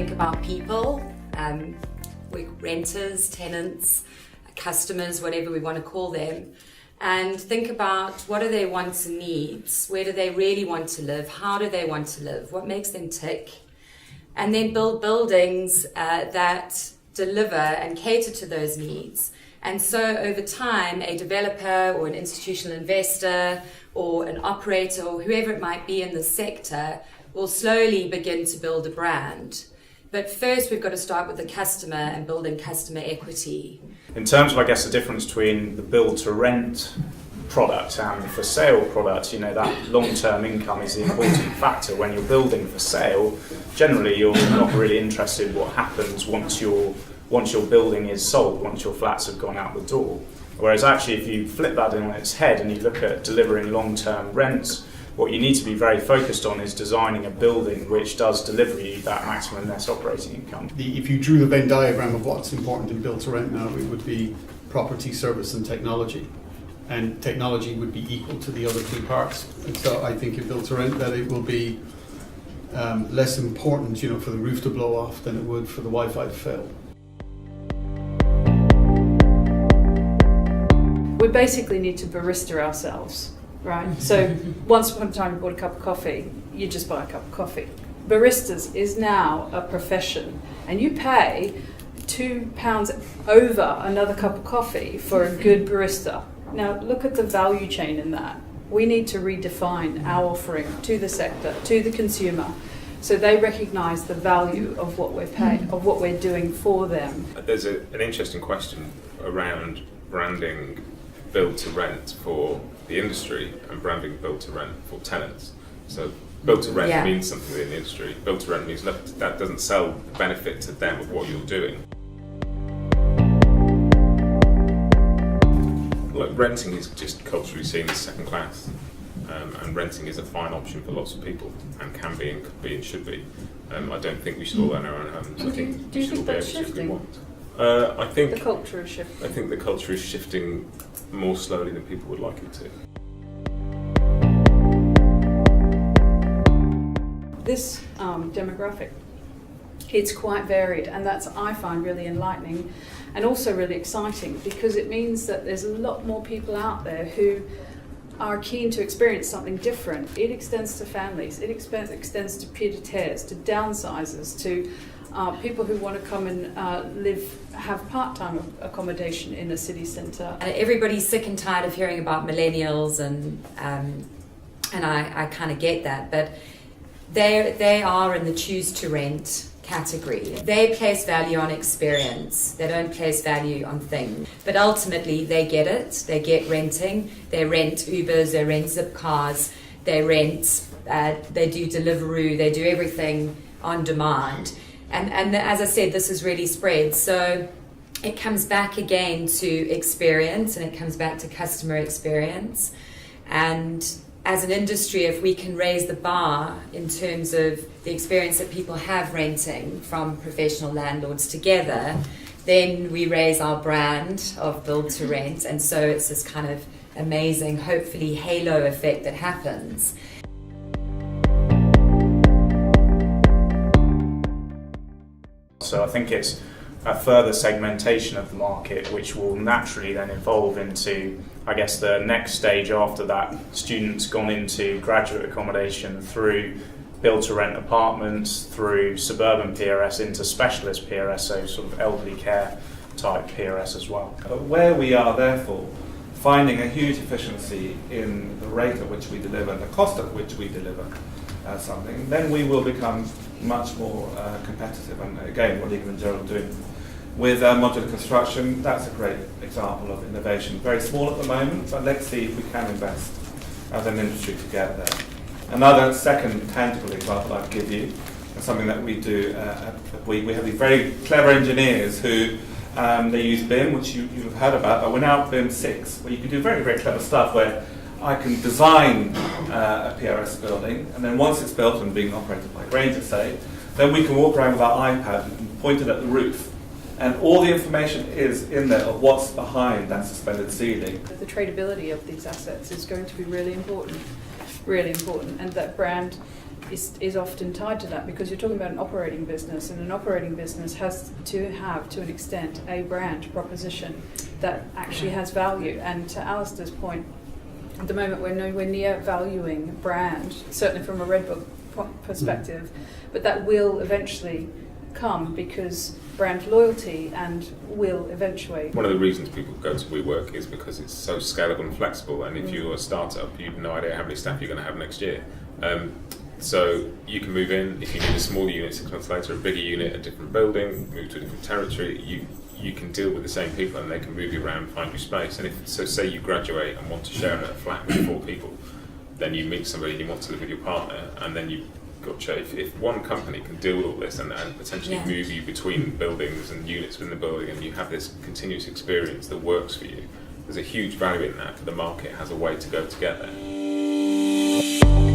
think about people, renters, tenants, customers, whatever we want to call them, and think about what are their wants and needs, where do they really want to live, how do they want to live, what makes them tick, and then build buildings that deliver and cater to those needs. And so over time, a developer or an institutional investor or an operator or whoever it might be in the sector will slowly begin to build a brand. But first, we've got to start with the customer and building customer equity. In terms of, I guess, the difference between the build-to-rent product and the for sale product, that long-term income is the important factor. When you're building for sale, generally you're not really interested in what happens once your building is sold, once your flats have gone out the door. Whereas actually, if you flip that on its head and you look at delivering long-term rents, what you need to be very focused on is designing a building which does deliver you that maximum net operating income. If you drew the Venn diagram of what's important in build to rent now, it would be property, service and technology. And technology would be equal to the other two parts. And so I think in build to rent that it will be less important, for the roof to blow off than it would for the Wi-Fi to fail. We basically need to barista ourselves, right? So once upon a time you bought a cup of coffee, you just buy a cup of coffee. Baristas is now a profession, and you pay £2 over another cup of coffee for a good barista. Now look at the value chain in that. We need to redefine our offering to the sector, to the consumer, so they recognise the value of what we're paying, of what we're doing for them. There's an interesting question around branding build to rent for the industry and branding build to rent for tenants. So build to rent means something in the industry. Build to rent means look, that doesn't sell the benefit to them of what you're doing. Look, renting is just culturally seen as second class, and renting is a fine option for lots of people, and can be and could be and should be. I don't think we should all own our own homes. I think Do you we should all think be able that's to if we shifting? want. I think The culture is shifting. I think the culture is shifting more slowly than people would like it to. This demographic, it's quite varied, and that's, I find, really enlightening and also really exciting, because it means that there's a lot more people out there who are keen to experience something different. It extends to families, it extends to pied-à-terres, to downsizers, to people who want to come and have part-time accommodation in a city centre. Everybody's sick and tired of hearing about millennials, and I kind of get that, but they are in the choose to rent category. They place value on experience. They don't place value on things. But ultimately, they get it. They get renting. They rent Ubers. They rent Zipcars. They rent. They do Deliveroo. They do everything on demand. And as I said, this has really spread. So it comes back again to experience, and it comes back to customer experience. And as an industry, if we can raise the bar in terms of the experience that people have renting from professional landlords together, then we raise our brand of build to rent. And so it's this kind of amazing, hopefully, halo effect that happens. So I think it's a further segmentation of the market, which will naturally then evolve into, I guess, the next stage after that. Students gone into graduate accommodation through build-to-rent apartments, through suburban PRS into specialist PRS, so sort of elderly care type PRS as well. But where we are therefore finding a huge efficiency in the rate at which we deliver, the cost at which we deliver something, then we will become much more competitive. And again, what Egan and Gerald are doing with modular construction, that's a great example of innovation. Very small at the moment, but let's see if we can invest as an industry to get there. Another second tangible example I'll give you is something that we do. We have these very clever engineers who they use BIM, which you've heard about, but we're now at BIM 6, where you can do very, very clever stuff where I can design a PRS building, and then once it's built and being operated by Granger, say, then we can walk around with our iPad and point it at the roof. And all the information is in there of what's behind that suspended ceiling. The tradability of these assets is going to be really important, and that brand is often tied to that, because you're talking about an operating business, and an operating business has to have, to an extent, a brand proposition that actually has value. And to Alistair's point, at the moment we're nowhere near valuing brand, certainly from a Red Book perspective, but that will eventually come, because brand loyalty and will eventuate. One of the reasons people go to WeWork is because it's so scalable and flexible, and if you're a startup, you've no idea how many staff you're going to have next year. So you can move in, if you need a smaller unit 6 months later, a bigger unit, a different building, move to a different territory, you can deal with the same people and they can move you around, find you space. And say you graduate and want to share a flat with 4 people, then you meet somebody and you want to live with your partner, and then you've got to, if one company can deal with all this and potentially move you between buildings and units within the building, and you have this continuous experience that works for you, there's a huge value in that. The market has a way to go to get there.